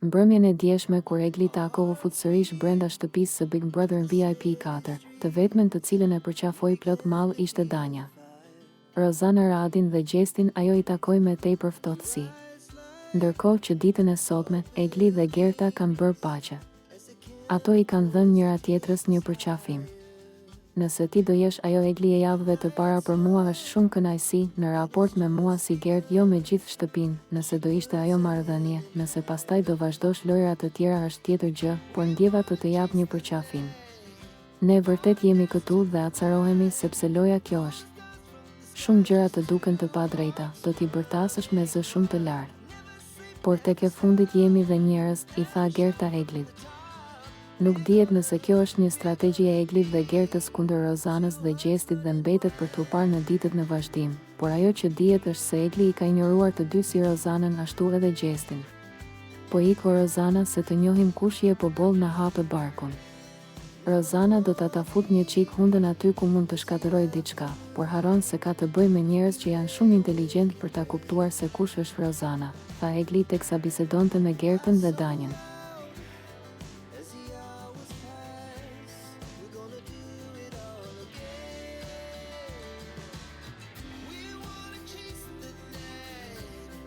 Mbrëmjen e djeshme kur Egli takohu futësërish brenda shtëpisë së Big Brother në VIP 4, të vetmen të cilën e përqafoi plot mall ishte Danja. Rozana Radin dhe Gjestin ajo i takoi me tepër ftohtësi. Ndërkohë që ditën e sotme, Egli dhe Gerta kanë bërë paqe. Ato i kanë dhënë njëra tjetrës një përqafim. Nëse ti do jesh ajo Egli e javëve të para për mua është shumë kënaqësi, në raport me mua si Gert, jo me gjithë shtëpinë, nëse do ishte ajo marrëdhënie, nëse pastaj do vazhdosh lojra të tjera është tjetër gjë, por ndjeva të jap një përqafim. Ne vërtet jemi këtu dhe acarohemi sepse loja kjo është. Shumë gjëra të duken të padrejta, do t'i bërtasësh me zë shumë të lartë. Por tek e fundit jemi dhe njerëz, i tha Gerta Eglit. Nuk dihet nëse kjo është një strategji e Eglit dhe Gertës kundër Rozanës dhe Gjestit dhe mbetet për t'u parë në ditët në vazhdim, por ajo që dihet është se Egli i ka injoruar të dy si Rozanën ashtu edhe Gjestin. Po iko Rozana se të njohim kush je po boll na hapë barkun. Rozana do ta fut një çik hundën aty ku mund të shkatërroj diçka, por harron se ka të bëjë me njerëz që janë shumë inteligjent për ta kuptuar se kush është Rozana, tha Egli teksa bisedonte me Gertën dhe Danjën.